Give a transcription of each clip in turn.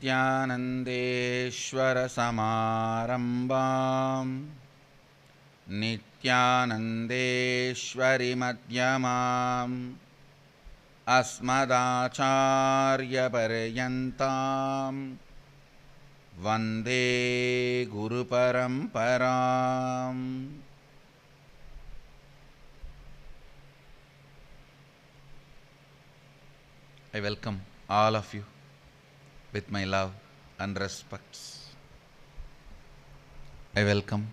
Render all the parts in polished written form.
नित्यानन्देश्वरसमारम्भां नित्यानन्देश्वरिमध्यमाम् अस्मदाचार्यपर्यन्तां वन्दे गुरुपरम्पराम्. I welcome all of you with my love and respects. I welcome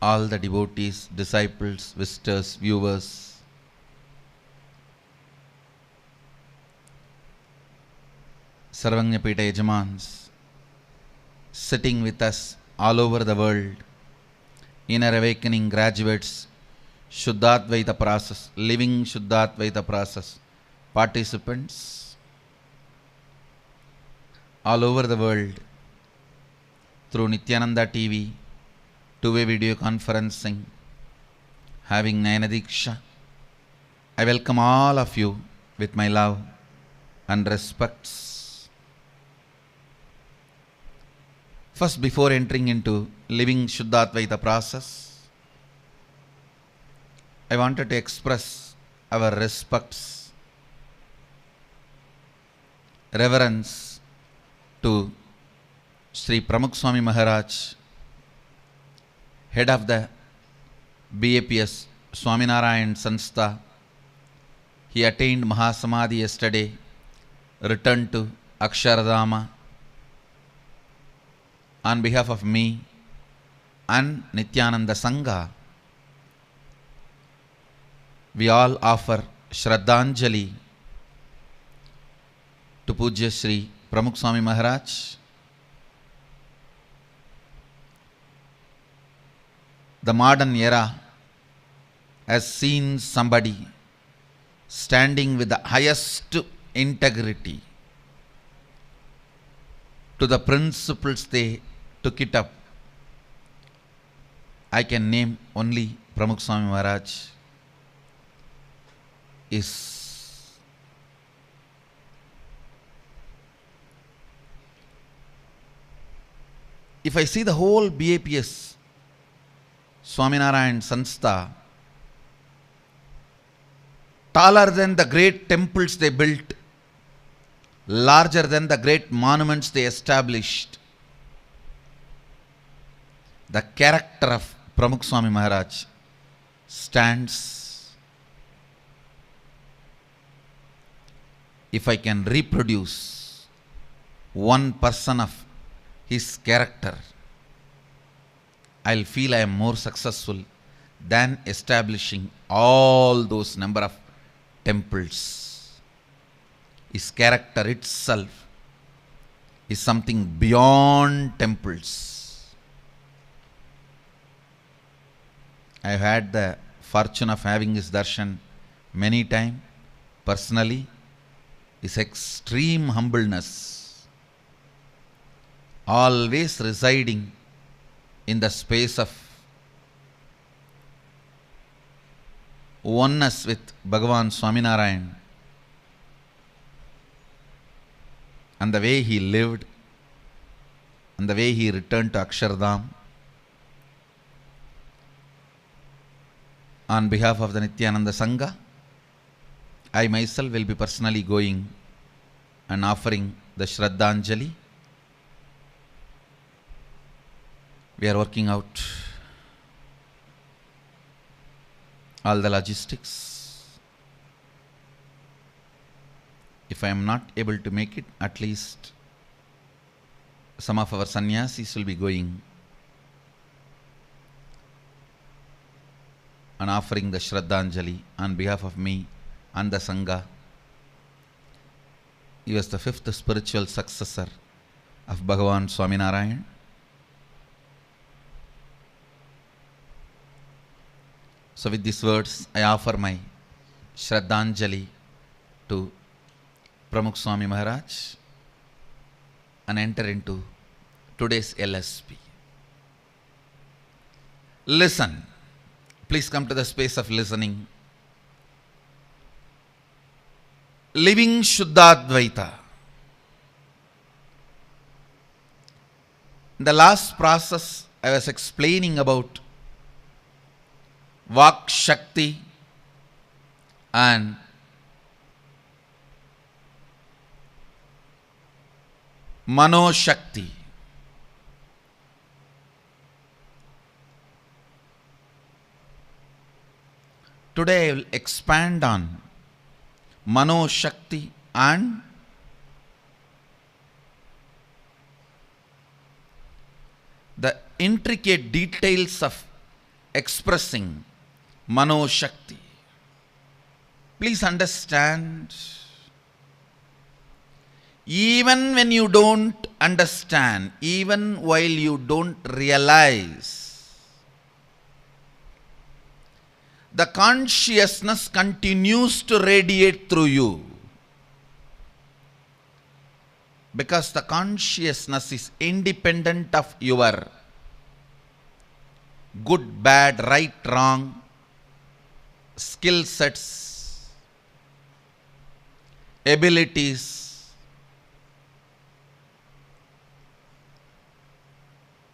all the devotees, disciples, visitors, viewers, Sarvanyapita Yajamans, sitting with us all over the world, inner awakening graduates, Shuddhadvaita process, living Shuddhadvaita process, participants all over the world through Nithyananda TV, two-way video conferencing, having Nayanadiksha. I welcome all of you with my love and respects. First, before entering into living Shuddhadvaita process, I wanted to express our respects, reverence to Sri Pramukh Swami Maharaj, head of the BAPS Swaminarayan Sanstha. He attained Mahasamadhi yesterday, returned to Akshardhama. On behalf of me and Nithyananda Sangha, we all offer Shraddhanjali to Pujya Sri Pramukh Swami Maharaj. The modern era has seen somebody standing with the highest integrity to the principles they took it up. I can name only Pramukh Swami Maharaj. If I see the whole BAPS Swaminarayan Sanstha, taller than the great temples they built, larger than the great monuments they established, the character of Pramukh Swami Maharaj stands. If I can reproduce 1% of his character, I'll feel I am more successful than establishing all those number of temples. His character itself is something beyond temples. I've had the fortune of having his darshan many times personally. His extreme humbleness, always residing in the space of oneness with Bhagavan Swaminarayan, and the way he lived, and the way he returned to Akshardham. On behalf of the Nithyananda Sangha, I myself will be personally going and offering the Shraddhanjali. We are working out all the logistics. If I am not able to make it, at least some of our sannyasis will be going and offering the Shraddhanjali on behalf of me and the Sangha. He was the fifth spiritual successor of Bhagavan Swaminarayan. So with these words, I offer my Shraddhanjali to Pramukh Swami Maharaj and enter into today's LSP. Listen. Please come to the space of listening. Living Shuddhadvaita. In the last process, I was explaining about Vak Shakti and Mano Shakti. Today I will expand on Mano Shakti and the intricate details of expressing Mano Shakti. Please understand, even when you don't understand, even while you don't realize, the consciousness continues to radiate through you. Because the consciousness is independent of your good, bad, right, wrong, skill sets, abilities.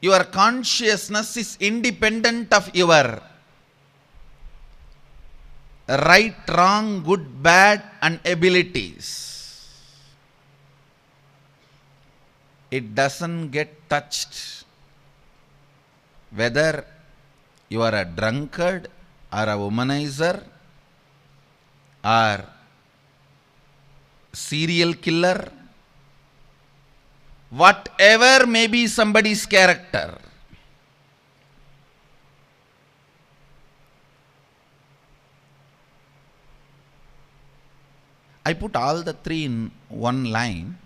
Your consciousness is independent of your right, wrong, good, bad, and abilities. It doesn't get touched. Whether you are a drunkard or a womanizer or serial killer, whatever may be somebody's character, I put all the three in one line.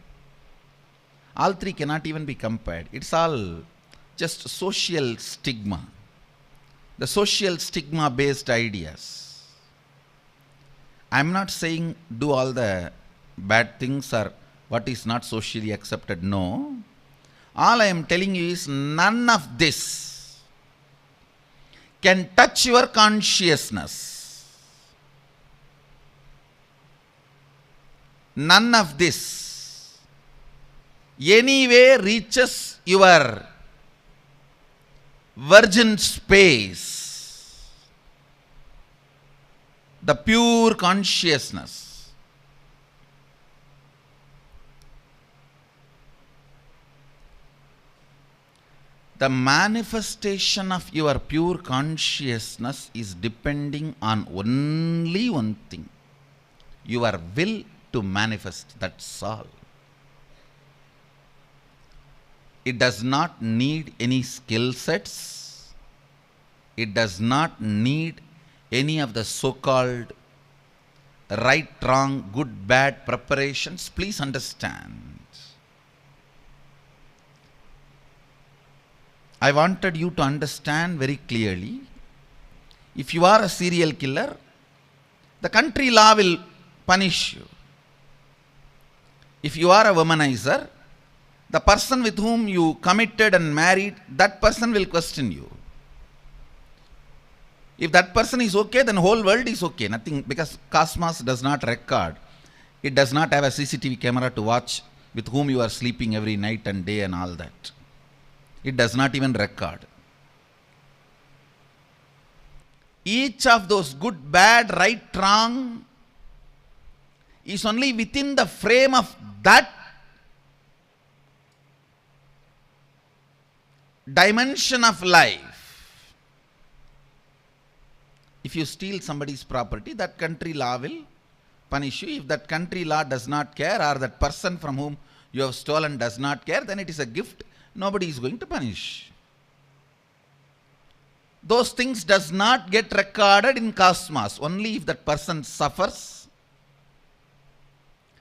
All three cannot even be compared. It's all just social stigma. The social stigma based ideas. I'm not saying do all the bad things or what is not socially accepted. No. All I am telling you is none of this can touch your consciousness. None of this anyway reaches your virgin space, the pure consciousness. The manifestation of your pure consciousness is depending on only one thing, your will to manifest. That's all. It does not need any skill sets. It does not need any of the so-called right, wrong, good, bad preparations. Please understand. I wanted you to understand very clearly. If you are a serial killer, the country law will punish you. If you are a womanizer, the person with whom you committed and married, that person will question you. If that person is okay, then whole world is okay. Nothing, because cosmos does not record. It does not have a CCTV camera to watch with whom you are sleeping every night and day and all that. It does not even record. Each of those good, bad, right, wrong is only within the frame of that dimension of life. If you steal somebody's property, that country law will punish you. If that country law does not care, or that person from whom you have stolen does not care, then it is a gift. Nobody is going to punish. Those things does not get recorded in cosmos. Only if that person suffers,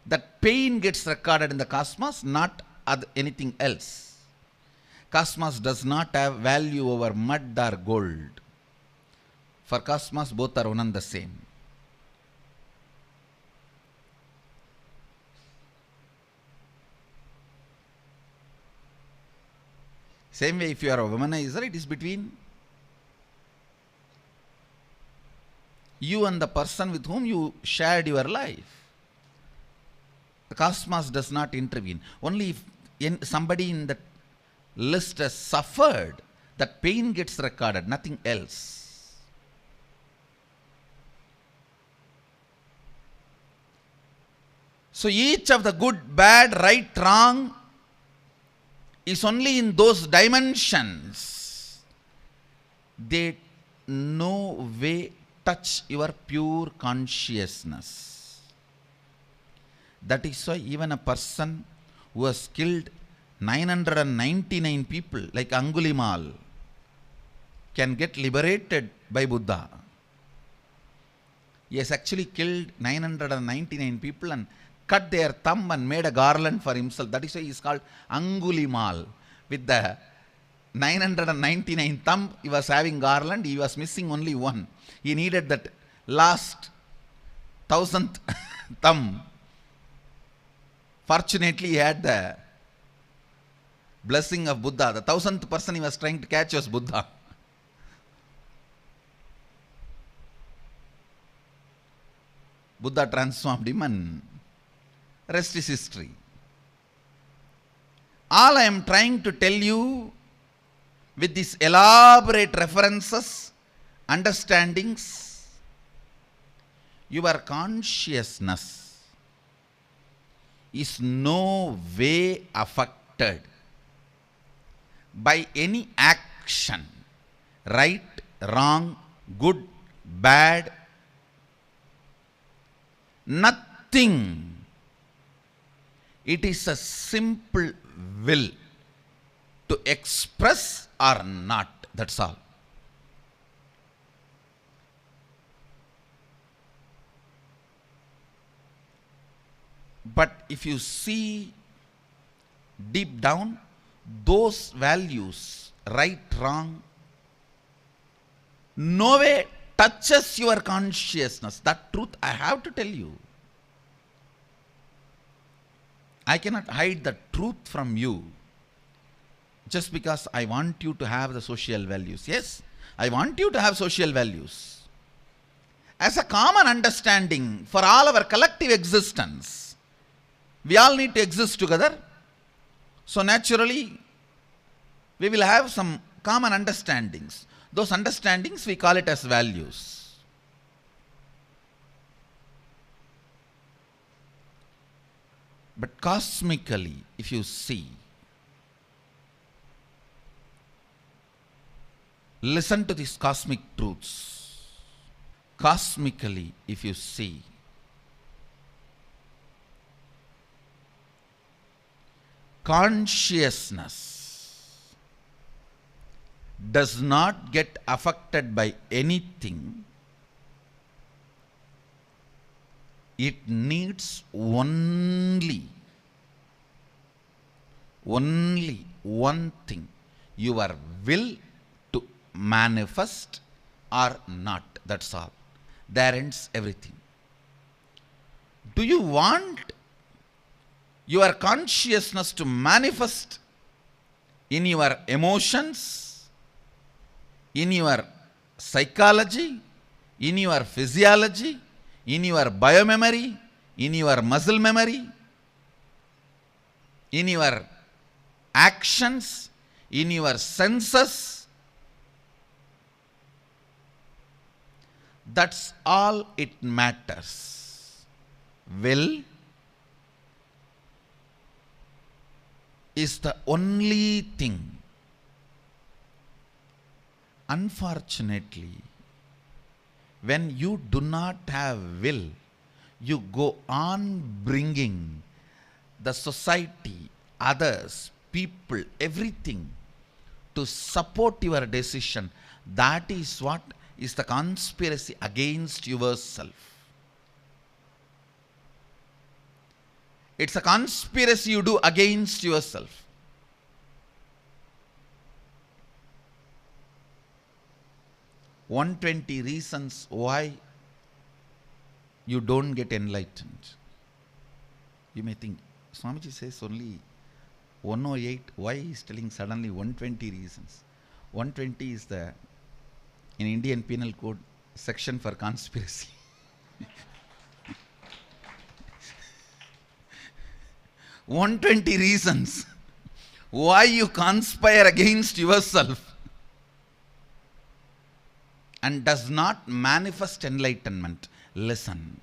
that pain gets recorded in the cosmos, not anything else. Cosmos does not have value over mud or gold. For cosmos, both are one and the same. Same way, if you are a womanizer, it is between you and the person with whom you shared your life. The cosmos does not intervene. Only if somebody in the list as suffered, that pain gets recorded, nothing else. So each of the good, bad, right, wrong is only in those dimensions. They no way touch your pure consciousness. That is why even a person who has killed 999 people, like Angulimal, can get liberated by Buddha. He has actually killed 999 people and cut their thumb and made a garland for himself. That is why he is called Angulimal. With the 999 thumb, he was having garland, he was missing only one. He needed that last 1000th thumb. Fortunately, he had the blessing of Buddha. The 1000th person he was trying to catch was Buddha. Buddha transformed him and rest is history. All I am trying to tell you with these elaborate references, understandings, your consciousness is no way affected by any action, right, wrong, good, bad, nothing. It is a simple will to express or not, that's all. But if you see deep down, those values, right, wrong, no way touches your consciousness. That truth I have to tell you. I cannot hide the truth from you just because I want you to have the social values. Yes, I want you to have social values as a common understanding for all our collective existence. We all need to exist together. So naturally, we will have some common understandings. Those understandings, we call it as values. But cosmically, if you see, listen to these cosmic truths. Cosmically, if you see, consciousness does not get affected by anything. It needs only one thing, your will to manifest or not. That's all. There ends everything. Do you want your consciousness to manifest in your emotions, in your psychology, in your physiology, in your biomemory, in your muscle memory, in your actions, in your senses? That's all it matters. Will is the only thing. Unfortunately, when you do not have will, you go on bringing the society, others, people, everything to support your decision. That is what is the conspiracy against yourself. It's a conspiracy you do against yourself. "120 reasons why you don't get enlightened." You may think, Swamiji says only 108. Why he is telling suddenly 120 reasons? 120 is the, in Indian Penal Code, section for conspiracy. 120 reasons Why you conspire against yourself and does not manifest enlightenment? Listen.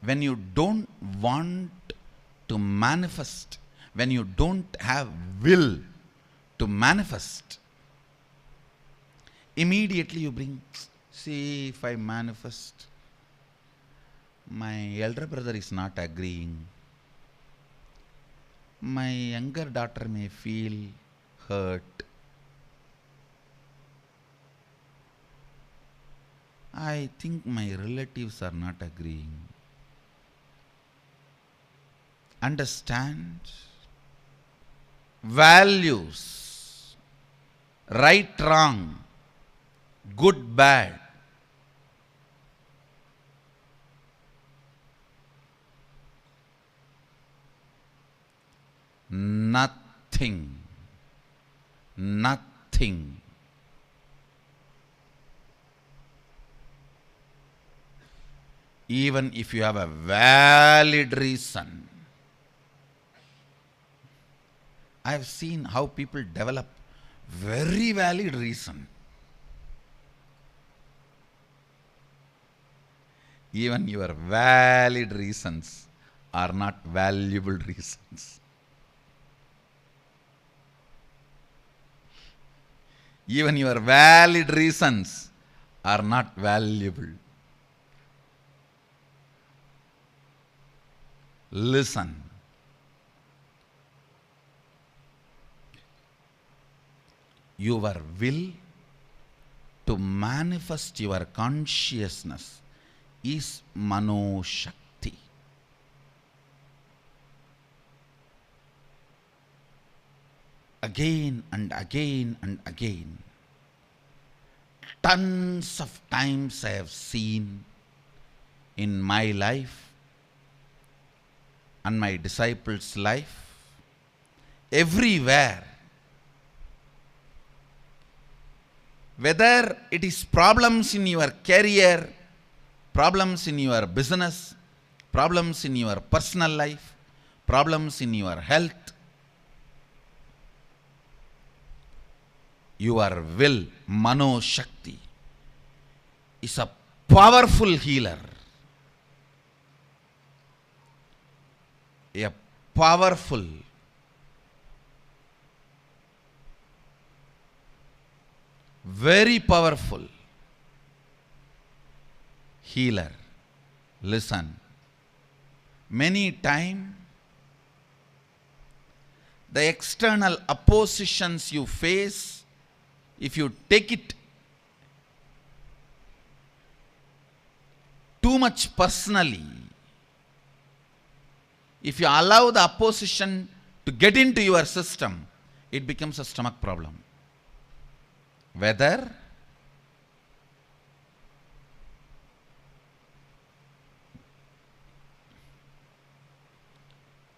When you don't want to manifest, when you don't have will to manifest, immediately you bring, see, if I manifest, my elder brother is not agreeing. My younger daughter may feel hurt. I think my relatives are not agreeing. Understand? Values, right, wrong, good, bad. Nothing. Nothing. Even if you have a valid reason. I have seen how people develop very valid reason. Even your valid reasons are not valuable reasons. Even your valid reasons are not valuable. Listen. Your will to manifest your consciousness is Mano Shakti. Again and again and again. Tons of times I have seen in my life and my disciples' life, everywhere. Whether it is problems in your career, problems in your business, problems in your personal life, problems in your health, your will, Mano Shakti, is a powerful healer. A powerful, very powerful healer. Listen. Many times, the external oppositions you face, if you take it too much personally, if you allow the opposition to get into your system, it becomes a stomach problem. Whether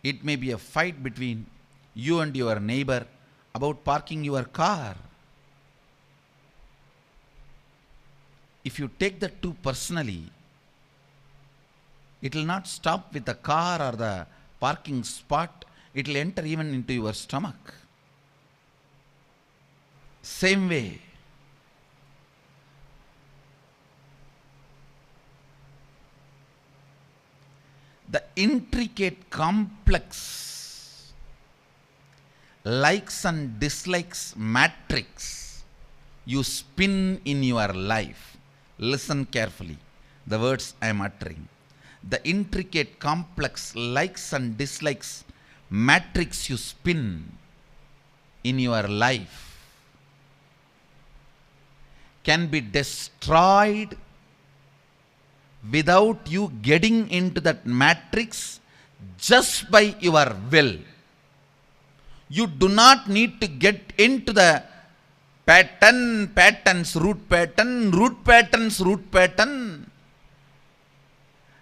it may be a fight between you and your neighbor about parking your car. If you take that too personally, it will not stop with the car or the parking spot. It will enter even into your stomach. Same way, the intricate, complex likes and dislikes matrix you spin in your life. Listen carefully, the words I am uttering. The intricate, complex likes and dislikes matrix you spin in your life can be destroyed without you getting into that matrix just by your will. You do not need to get into the patterns, root patterns.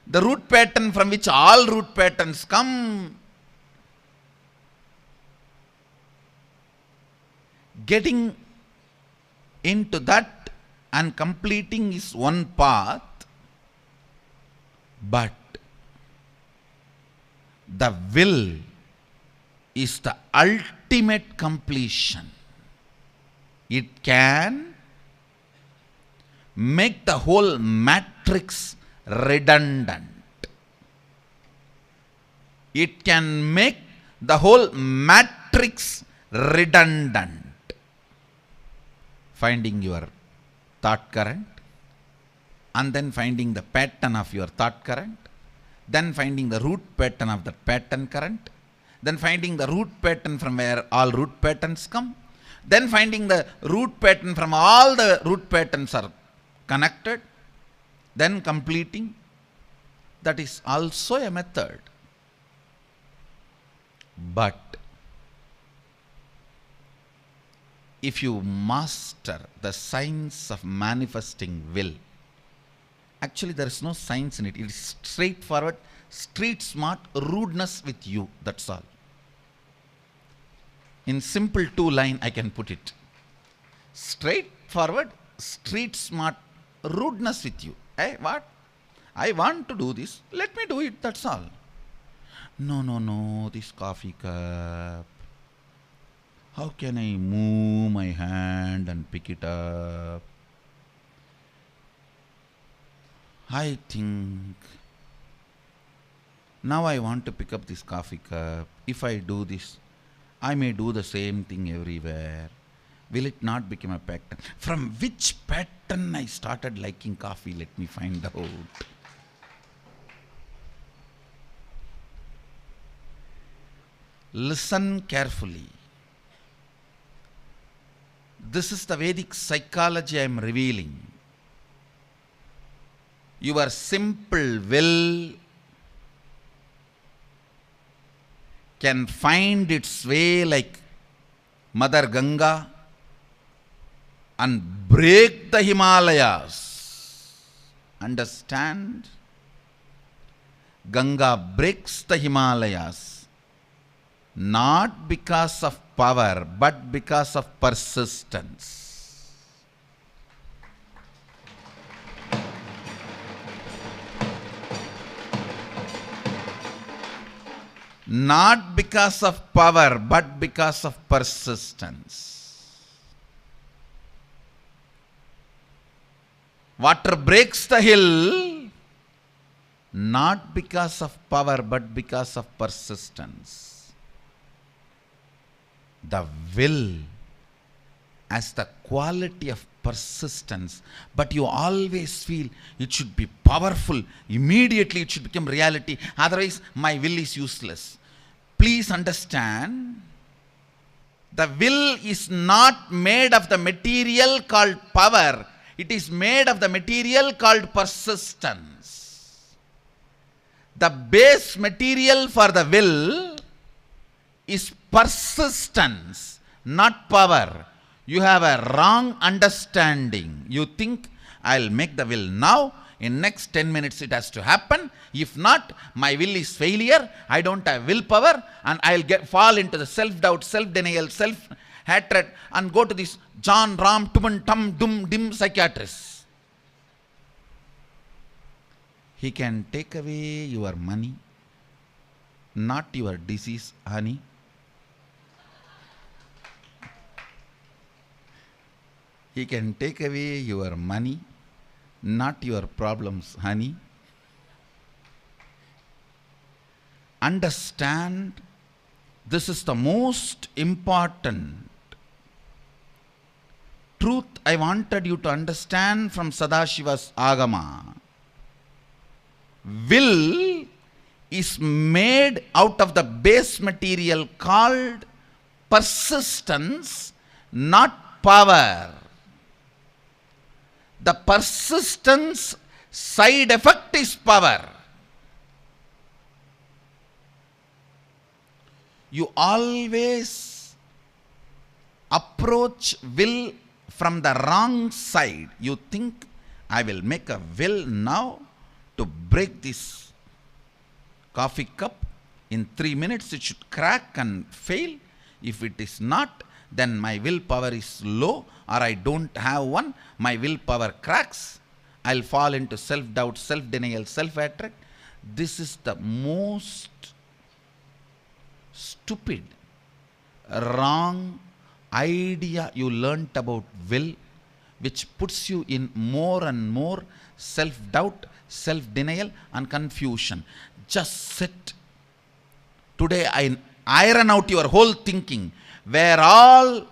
The root pattern from which all root patterns come. Getting into that and completing is one path, but the will is the ultimate completion. It can make the whole matrix redundant. It can make the whole matrix redundant. Finding your thought current, and then finding the pattern of your thought current, then finding the root pattern of the pattern current, then finding the root pattern from where all root patterns come, then finding the root pattern from all the root patterns are connected, then completing. That is also a method. But if you master the science of manifesting will, actually there is no science in it. It is straightforward, street smart rudeness with you. That's all. In simple 2-line I can put it. Straightforward, street smart rudeness with you. Hey, what? I want to do this. Let me do it. That's all. No, this coffee cup. How can I move my hand and pick it up? I think now I want to pick up this coffee cup. If I do this, I may do the same thing everywhere. Will it not become a pattern? From which pattern I started liking coffee? Let me find out. Listen carefully. This is the Vedic psychology I am revealing. Your simple will can find its way like Mother Ganga and break the Himalayas. Understand? Ganga breaks the Himalayas not because of power but because of persistence. Not because of power but because of persistence. Water breaks the hill not because of power but because of persistence. The will has the quality of persistence, but you always feel it should be powerful. Immediately it should become reality. Otherwise, my will is useless. Please understand, the will is not made of the material called power. It is made of the material called persistence. The base material for the will is persistence, not power. You have a wrong understanding. You think, I'll make the will now, in next 10 minutes it has to happen. If not, my will is failure. I don't have willpower, and I'll fall into the self-doubt, self-denial, self-hatred, and go to this John Ram Tuman Tum Dum Dim psychiatrist. He can take away your money, not your disease, honey. He can take away your money, not your problems, honey. Understand, this is the most important truth I wanted you to understand from Sadashiva's Agama. Will is made out of the base material called persistence, not power. The persistence side effect is power. You always approach will from the wrong side. You think, I will make a will now to break this coffee cup. In 3 minutes it should crack and fail. If it is not, then my willpower is low, or I don't have one. My willpower cracks. I'll fall into self-doubt, self-denial, self-hatred. This is the most stupid wrong idea you learnt about will, which puts you in more and more self-doubt, self-denial and confusion. Just sit. Today I iron out your whole thinking, where all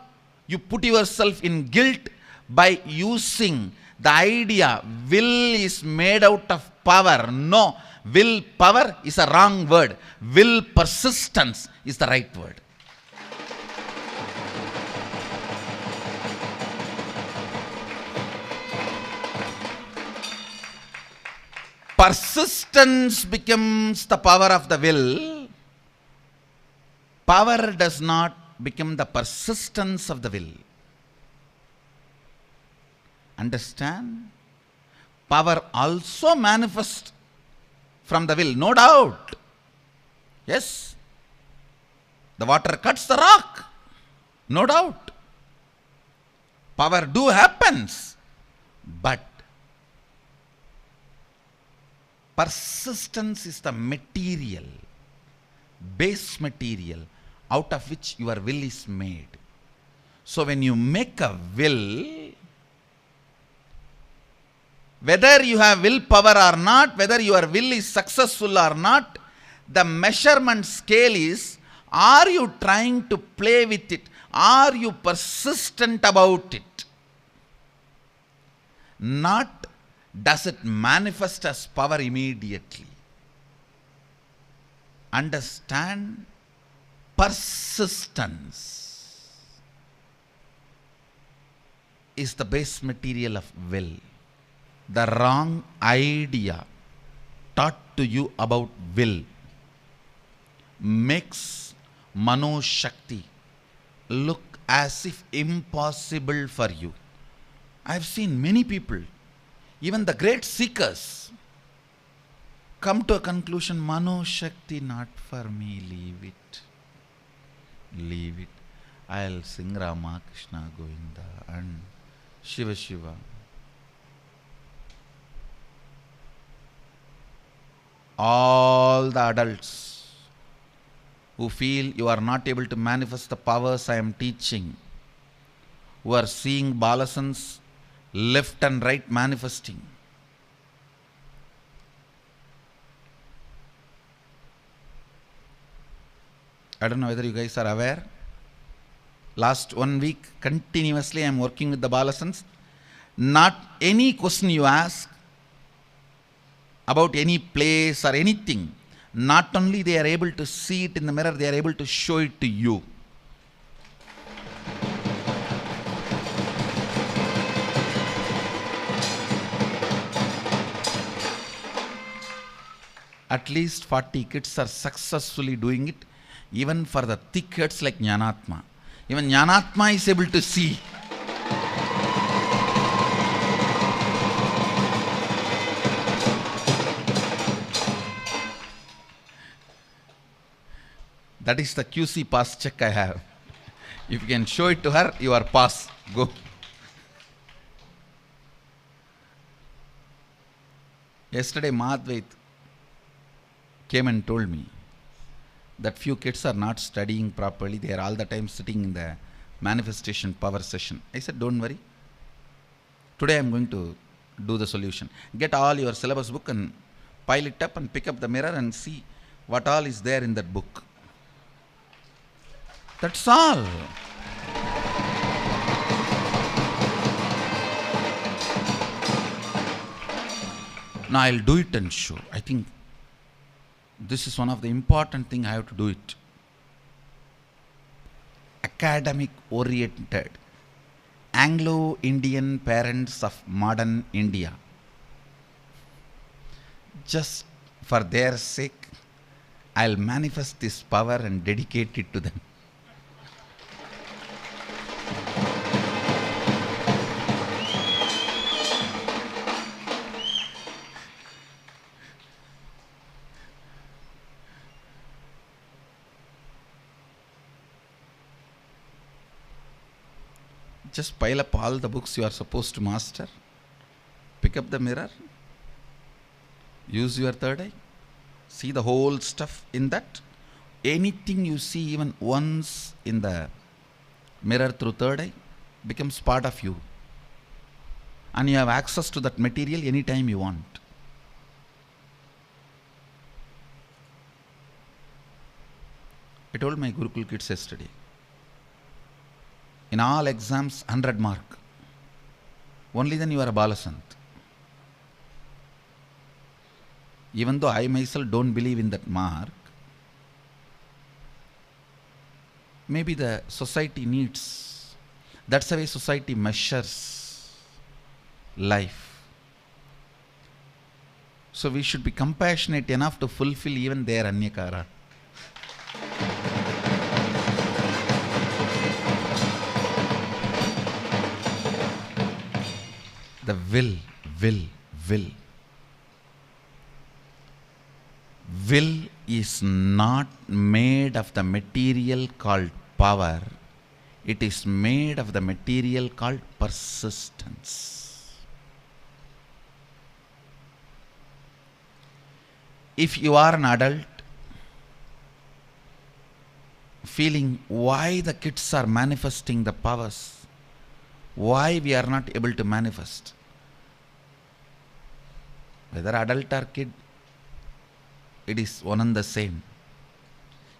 you put yourself in guilt by using the idea will is made out of power. No, will power is a wrong word. Will persistence is the right word. Persistence becomes the power of the will. Power does not become the persistence of the will. Understand? Power also manifests from the will, no doubt. Yes. The water cuts the rock, no doubt. Power do happens, but persistence is the material, base material out of which your will is made. So when you make a will, whether you have willpower or not, whether your will is successful or not, the measurement scale is, are you trying to play with it? Are you persistent about it? Not does it manifest as power immediately. Understand? Persistence is the base material of will. The wrong idea taught to you about will makes Mano Shakti look as if impossible for you. I have seen many people, even the great seekers, come to a conclusion, Mano Shakti not for me, leave it. Leave it. I'll sing Rama, Krishna, Govinda and Shiva Shiva. All the adults who feel you are not able to manifest the powers I am teaching, who are seeing balasans left and right manifesting, I don't know whether you guys are aware. Last 1 week continuously I am working with the balasans. Not any question you ask about any place or anything, not only they are able to see it in the mirror, they are able to show it to you. At least 40 kids are successfully doing it, even for the thick heads like Jnanatma. Even Jnanatma is able to see. That is the QC pass check I have. If you can show it to her, you are pass. Go. Yesterday, Madhvait came and told me that few kids are not studying properly. They are all the time sitting in the manifestation power session. I said, don't worry. Today I am going to do the solution. Get all your syllabus book and pile it up and pick up the mirror and see what all is there in that book. That's all. Now I'll do it and show. I think this is one of the important things I have to do it. Academic oriented Anglo-Indian parents of modern India, just for their sake, I'll manifest this power and dedicate it to them. Just pile up all the books you are supposed to master. Pick up the mirror. Use your third eye. See the whole stuff in that. anything you see even once in the mirror through third eye becomes part of you. And you have access to that material anytime you want. I told my Gurukul kids yesterday, in all exams 100 mark. Only then you are a Balasant. Even though I myself don't believe in that mark, maybe the society needs. That's the way society measures life. So we should be compassionate enough to fulfill even their Anyakara. The will. Will is not made of the material called power. It is made of the material called persistence. If you are an adult feeling why the kids are manifesting the powers, why we are not able to manifest, whether adult or kid, it is one and the same.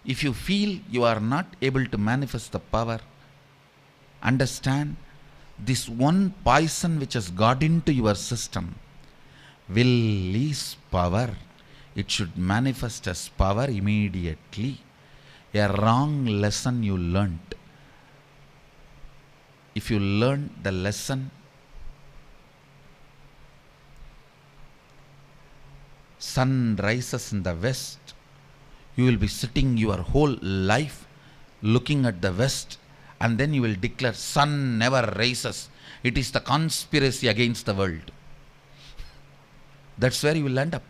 If you feel you are not able to manifest the power, understand this one poison which has got into your system. Will is power. It should manifest as power immediately. A wrong lesson you learnt. If you learn the lesson, sun rises in the west, you will be sitting your whole life looking at the west, and then you will declare sun never rises. It is the conspiracy against the world. That's where you will end up.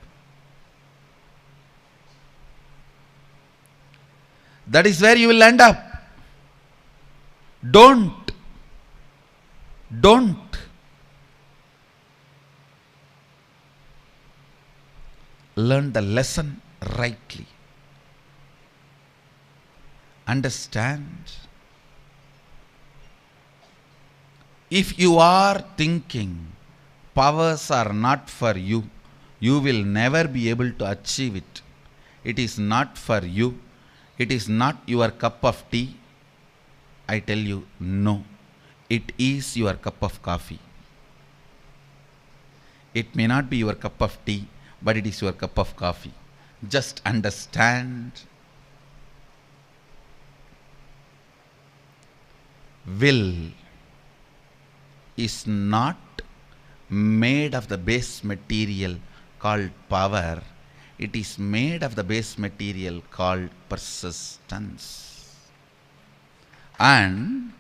That is where you will end up. Don't learn the lesson rightly. Understand. If you are thinking powers are not for you, you will never be able to achieve it. It is not for you. It is not your cup of tea. I tell you, no. It is your cup of coffee. It may not be your cup of tea, but it is your cup of coffee. Just understand. Will is not made of the base material called power. It is made of the base material called persistence. And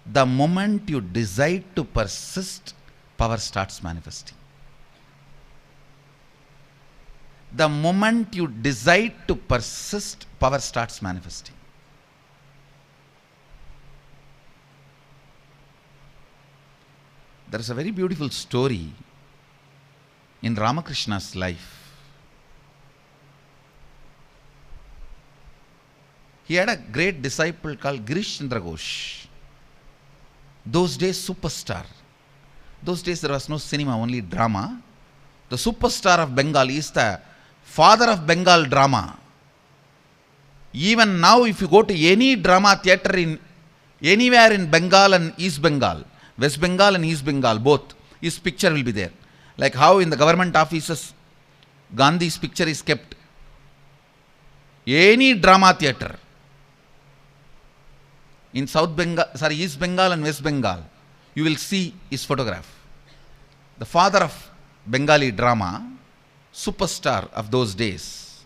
the moment you decide to persist, power starts manifesting. The moment you decide to persist, power starts manifesting. There is a very beautiful story in Ramakrishna's life. He had a great disciple called Girish Chandra Ghosh. Those days, superstar. Those days there was no cinema, only drama. The superstar of Bengal is the father of Bengal drama. Even now, if you go to any drama theatre in anywhere in Bengal and East Bengal, West Bengal and East Bengal, both, his picture will be there. Like how in the government offices, Gandhi's picture is kept. Any drama theatre in East Bengal and West Bengal, you will see his photograph. The father of Bengali drama, superstar of those days.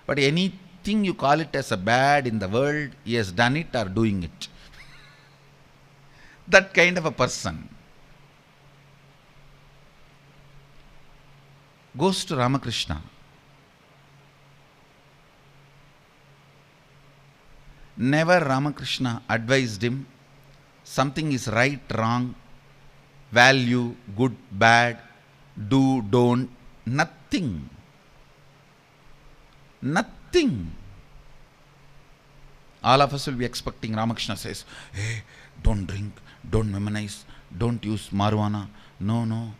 But anything you call it as a bad in the world, he has done it or doing it. That kind of a person goes to Ramakrishna. Never Ramakrishna advised him something is right, wrong, value, good, bad, do, don't. Nothing. Nothing. All of us will be expecting. Ramakrishna says, hey, don't drink, don't memorize, don't use marijuana. No, no.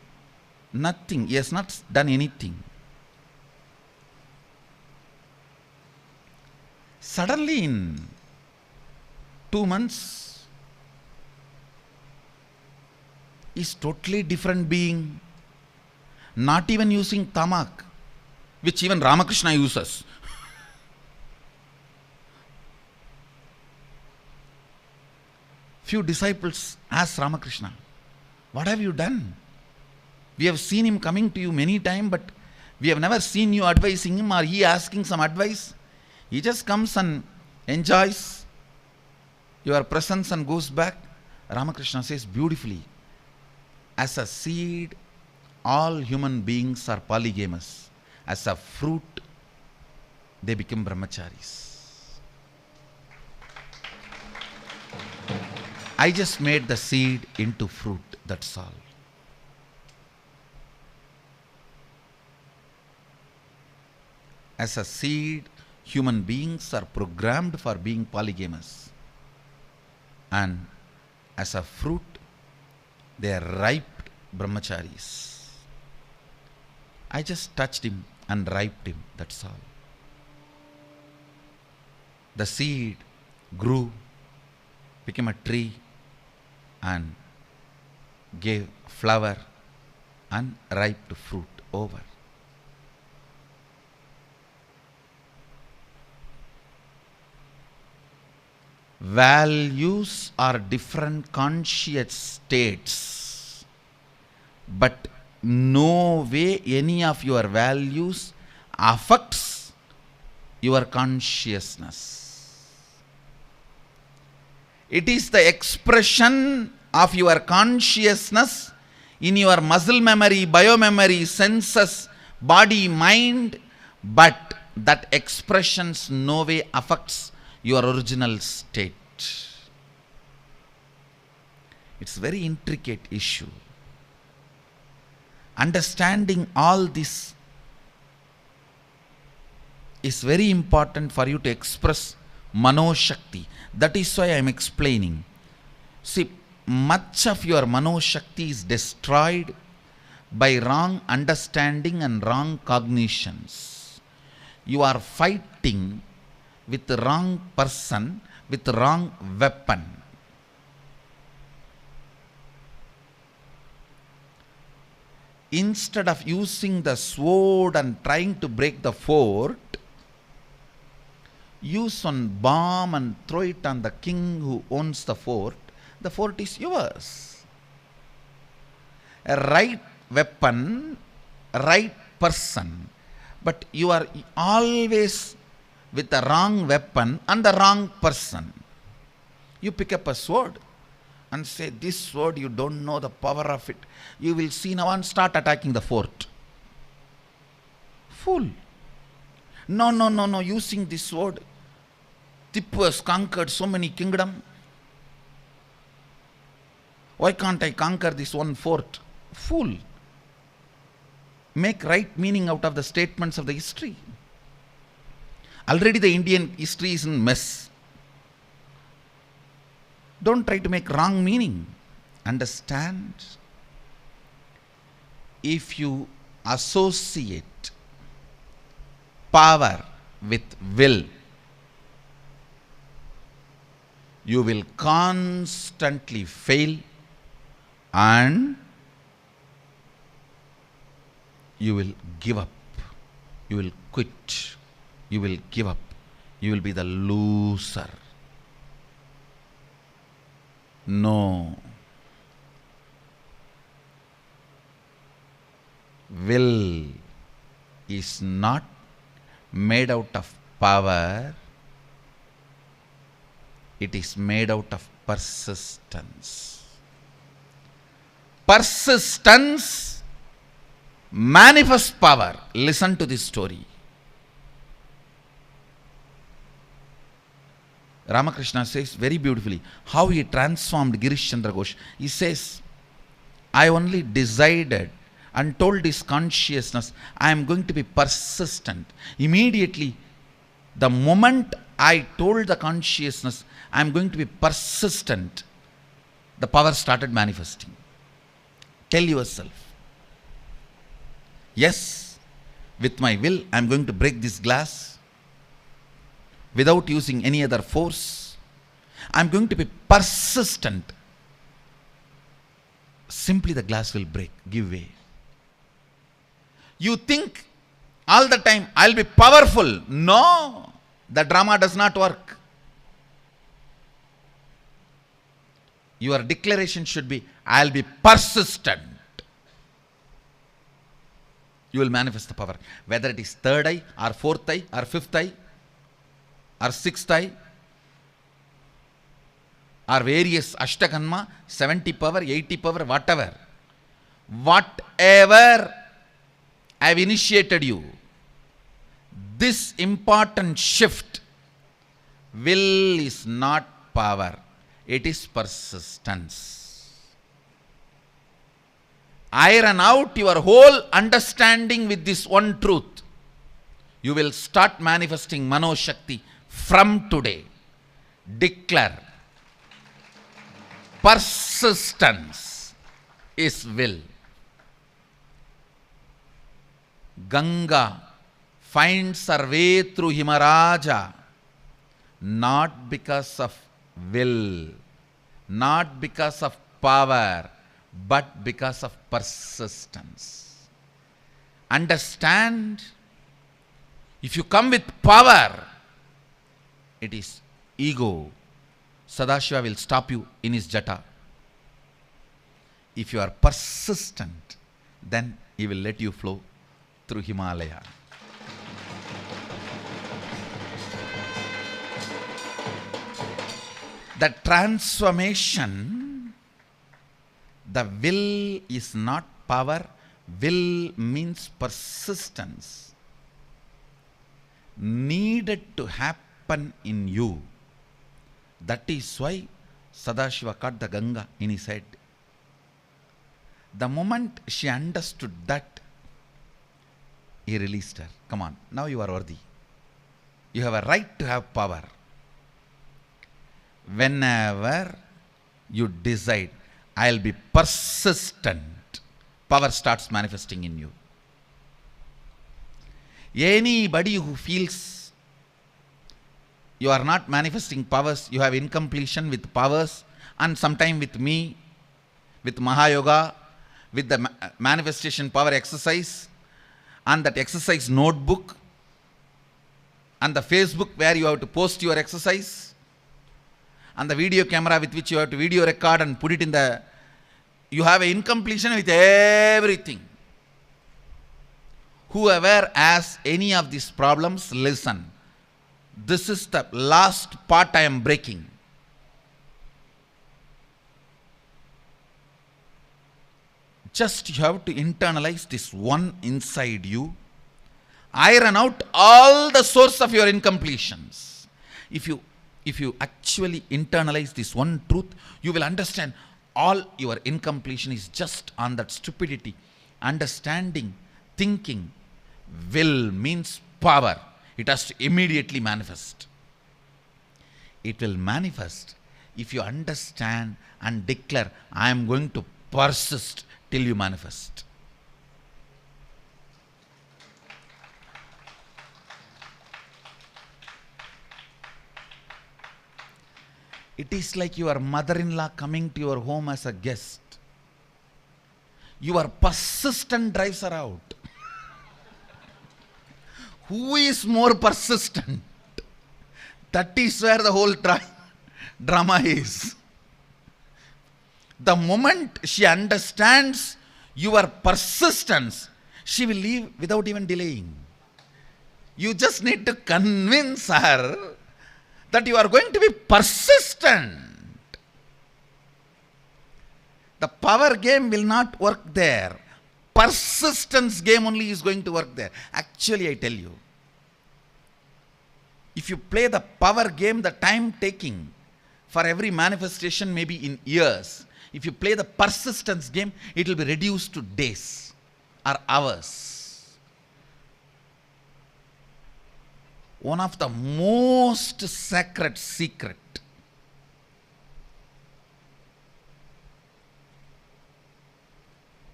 Nothing. He has not done anything. Suddenly in 2 months, he's totally different being. Not even using tamak, which even Ramakrishna uses. Few disciples asked Ramakrishna, what have you done? We have seen him coming to you many times, but we have never seen you advising him or he asking some advice. He just comes and enjoys your presence and goes back. Ramakrishna says beautifully, as a seed, all human beings are polygamous. As a fruit, they become brahmacharis. I just made the seed into fruit, that's all. As a seed, human beings are programmed for being polygamous. And as a fruit, they are ripe brahmacharis. I just touched him and riped him, that's all. The seed grew, became a tree, and gave flower and ripe fruit. Over. Values are different conscious states, but no way any of your values affects your consciousness. It is the expression of your consciousness in your muscle memory, biomemory, senses, body, mind, but that expressions no way affects your original state. It's a very intricate issue. Understanding all this is very important for you to express Mano Shakti. That is why I am explaining. See, much of your Mano Shakti is destroyed by wrong understanding and wrong cognitions. You are fighting with the wrong person, with the wrong weapon. Instead of using the sword and trying to break the fort, use one bomb and throw it on the king who owns the fort. The fort is yours. A right weapon, right person. But you are always with the wrong weapon and the wrong person. You pick up a sword and say, this sword, you don't know the power of it. You will see now and start attacking the fort. Fool. No, no, no, no. Using this sword, Tipu has conquered so many kingdoms. Why can't I conquer this one fort? Fool. Make right meaning out of the statements of the history. Already the Indian history is in mess. Don't try to make wrong meaning. Understand? If you associate power with will, you will constantly fail and you will give up. You will quit. You will give up. You will be the loser. No. Will is not made out of power. It is made out of persistence. Persistence manifests power. Listen to this story. Ramakrishna says very beautifully how he transformed Girish Chandra Ghosh. He says, I only decided and told his consciousness, I am going to be persistent. Immediately, the moment I told the consciousness, I am going to be persistent, the power started manifesting. Tell yourself, yes, with my will, I am going to break this glass without using any other force. I am going to be persistent. Simply the glass will break, give way. You think all the time, I'll be powerful. No, the drama does not work. Your declaration should be, I'll be persistent. You will manifest the power. Whether it is third eye, or fourth eye, or fifth eye, or sixth eye, or various Ashtakanma, 70 power, 80 power, whatever. Whatever I have initiated you, this important shift, will is not power. It is persistence. Iron out your whole understanding with this one truth. You will start manifesting Mano Shakti from today. Declare. Persistence is will. Ganga finds her way through Himaraja not because of will, not because of power, but because of persistence. Understand, if you come with power, it is ego. Sadashiva will stop you in his jata. If you are persistent, then he will let you flow through Himalaya. The transformation, the will is not power. Will means persistence. Needed to happen in you. That is why Sadashiva caught the Ganga in his head. The moment she understood that, he released her. Come on, now you are worthy. You have a right to have power. Whenever you decide, I'll be persistent, power starts manifesting in you. Anybody who feels you are not manifesting powers, you have incompletion with powers, and sometime with me, with Mahayoga, with the manifestation power exercise, and that exercise notebook, and the Facebook where you have to post your exercise, and the video camera with which you have to video record and put it in the... You have an incompletion with everything. Whoever has any of these problems, listen. This is the last part I am breaking. Just you have to internalize this one inside you. Iron out all the source of your incompletions. If you actually internalize this one truth, you will understand all your incompletion is just on that stupidity. Understanding, thinking, will means power. It has to immediately manifest. It will manifest if you understand and declare, I am going to persist till you manifest. It is like your mother-in-law coming to your home as a guest. Your persistent drives her out. Who is more persistent? That is where the whole drama is. The moment she understands your persistence, she will leave without even delaying. You just need to convince her that you are going to be persistent. The power game will not work there. Persistence game only is going to work there. Actually, I tell you, if you play the power game, the time taking for every manifestation may be in years. If you play the persistence game, it will be reduced to days. are ours. One of the most sacred secret.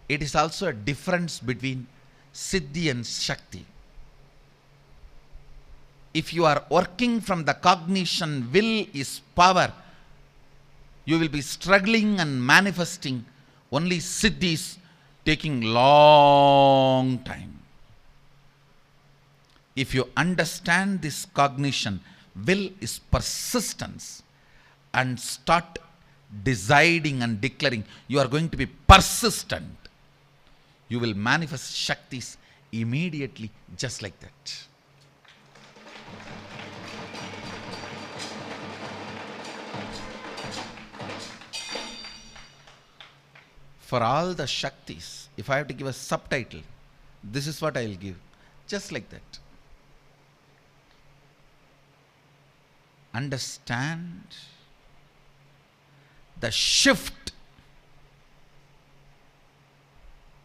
It is also a difference between Siddhi and Shakti. If you are working from the cognition, will is power, you will be struggling and manifesting. Only Siddhi is taking long time. If you understand this cognition, will is persistence, and start deciding and declaring, you are going to be persistent, you will manifest Shaktis immediately, just like that. For all the Shaktis, if I have to give a subtitle, this is what I will give. Just like that. Understand the shift,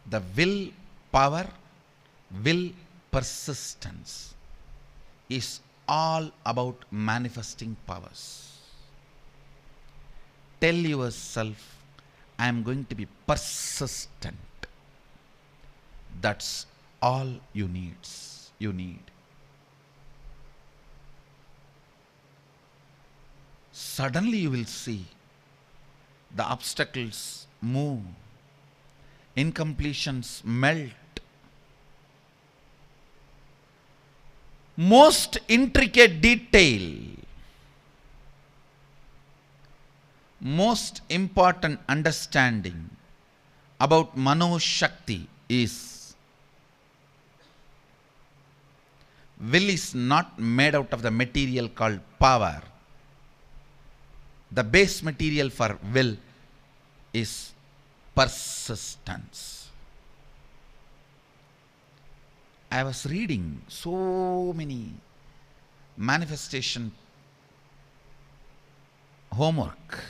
the will power, will persistence is all about manifesting powers. Tell yourself, I am going to be persistent. That's all you need. Suddenly you will see the obstacles move, incompletions melt. Most intricate detail, most important understanding about Mano Shakti is, will is not made out of the material called power. The base material for will is persistence. I was reading so many manifestation homework.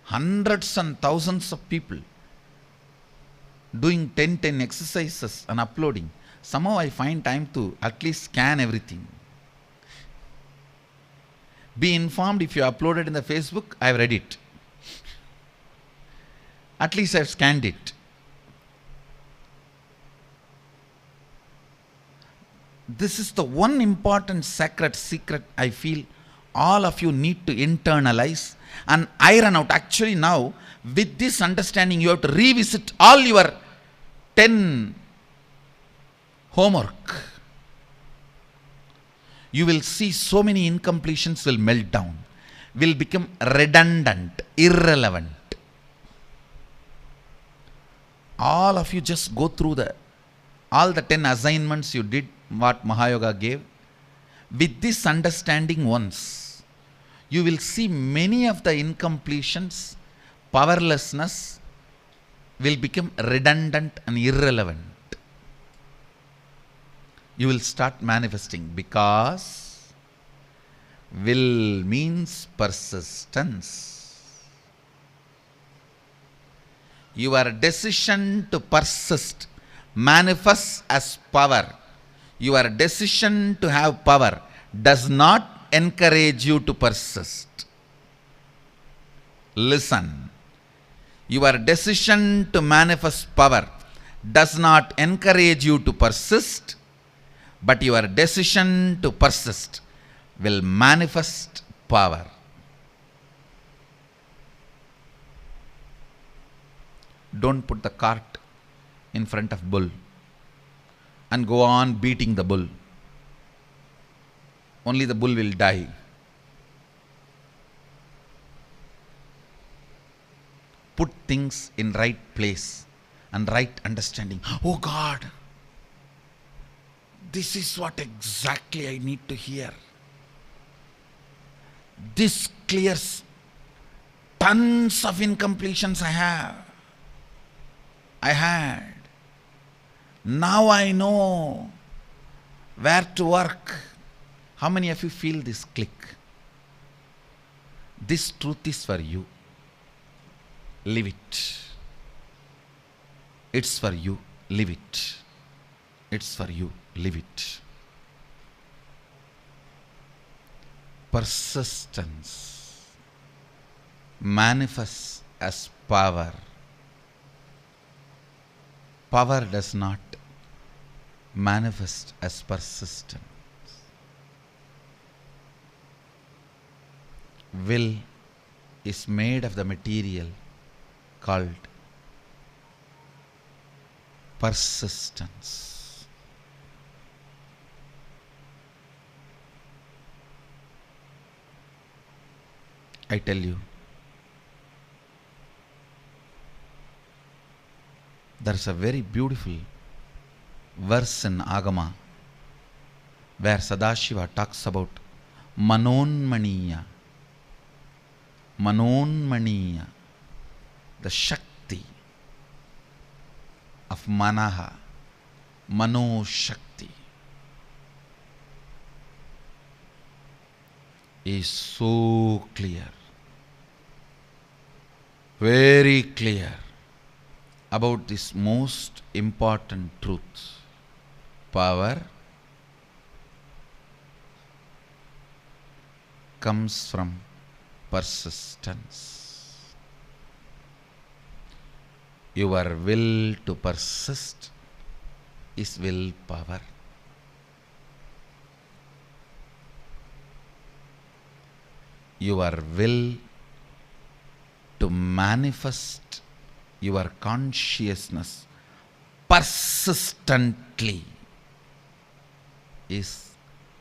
Hundreds and thousands of people doing 10 exercises and uploading. Somehow I find time to at least scan everything. Be informed, if you uploaded in the Facebook, I have read it. At least I have scanned it. This is the one important sacred secret I feel all of you need to internalize and iron out. Actually now, with this understanding, you have to revisit all your 10 homework. You will see so many incompletions will melt down, will become redundant, irrelevant. All of you just go through all the 10 assignments you did, what Mahayoga gave. With this understanding once, you will see many of the incompletions, powerlessness will become redundant and irrelevant. You will start manifesting, because will means persistence. Your decision to persist manifests as power. Your decision to have power does not encourage you to persist. Listen. Your decision to manifest power does not encourage you to persist, but your decision to persist will manifest power. Don't put the cart in front of bull and go on beating the bull. Only the bull will die. Put things in right place and right understanding. Oh God, this is what exactly I need to hear. This clears tons of incompletions I had. Now I know where to work. How many of you feel this click? This truth is for you. Live it. It's for you. Live it. It's for you. Live it. Persistence manifests as power. Power does not manifest as persistence. Will is made of the material called persistence. I tell you, there is a very beautiful verse in Agama where Sadashiva talks about Manonmaniya. Manonmaniya, the Shakti of Manaha, Mano Shakti, is so clear, very clear about this most important truth. Power comes from persistence. Your will to persist is willpower. Your will to manifest your consciousness persistently is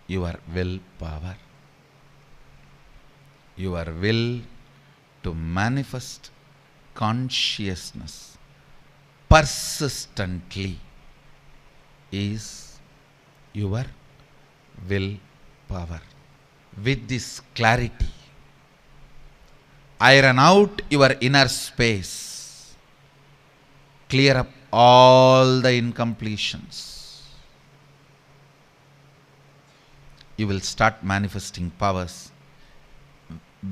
your willpower. Your will to manifest consciousness persistently is your willpower. With this clarity, iron out your inner space, clear up all the incompletions. You will start manifesting powers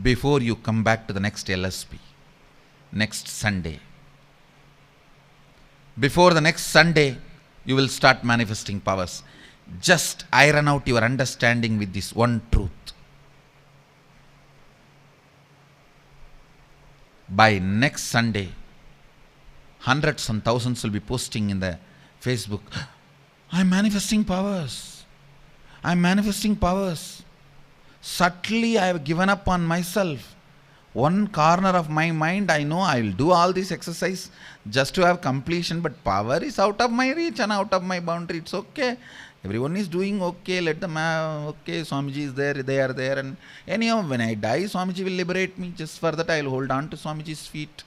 before you come back to the next LSP, next Sunday. Before the next Sunday, you will start manifesting powers. Just iron out your understanding with this one truth. By next Sunday, hundreds and thousands will be posting in the Facebook, I'm manifesting powers. I'm manifesting powers. Subtly I have given up on myself. One corner of my mind, I know I will do all this exercise just to have completion, but power is out of my reach and out of my boundary. It's okay. Everyone is doing okay. Let them have, okay, Swamiji is there, they are there. And anyhow, when I die, Swamiji will liberate me. Just for that, I will hold on to Swamiji's feet.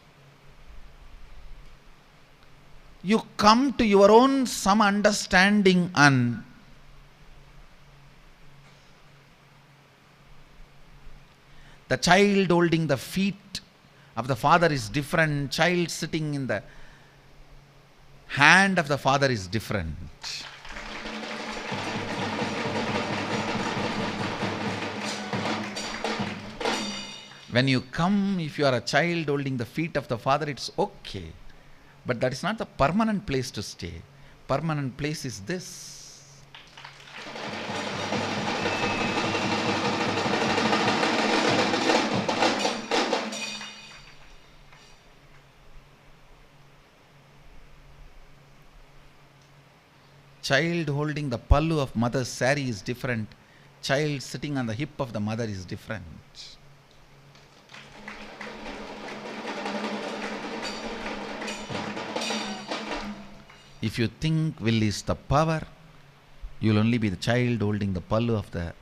You come to your own some understanding and the child holding the feet of the father is different. Child sitting in the hand of the father is different. When you come, if you are a child holding the feet of the father, it's okay. But that is not the permanent place to stay. Permanent place is this. Child holding the pallu of mother's sari is different. Child sitting on the hip of the mother is different. If you think will is the power, you will only be the child holding the pallu of the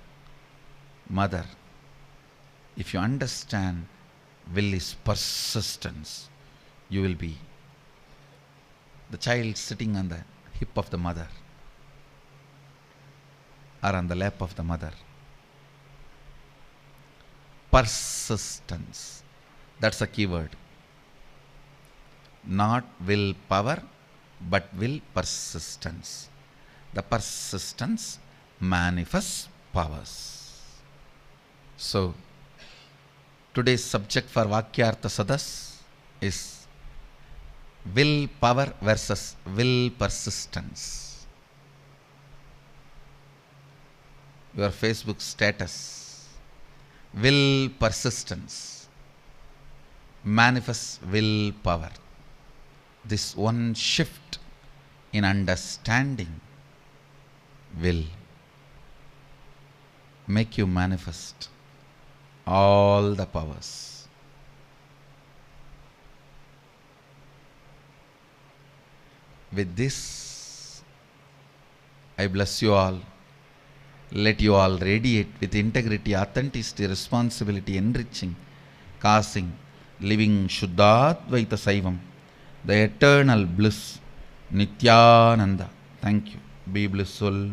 mother. If you understand will is persistence, you will be the child sitting on the hip of the mother or on the lap of the mother. Persistence. That's a key word. Not willpower, but will persistence. The persistence manifests powers. So, Today's subject for Vakyartha Sadas is will power versus will persistence. Your Facebook status. Will persistence manifest will power. This one shift in understanding will make you manifest all the powers. With this, I bless you all. Let you all radiate with integrity, authenticity, responsibility, enriching, causing, living Shuddhadvaita Saivam, the eternal bliss, Nithyananda. Thank you. Be blissful.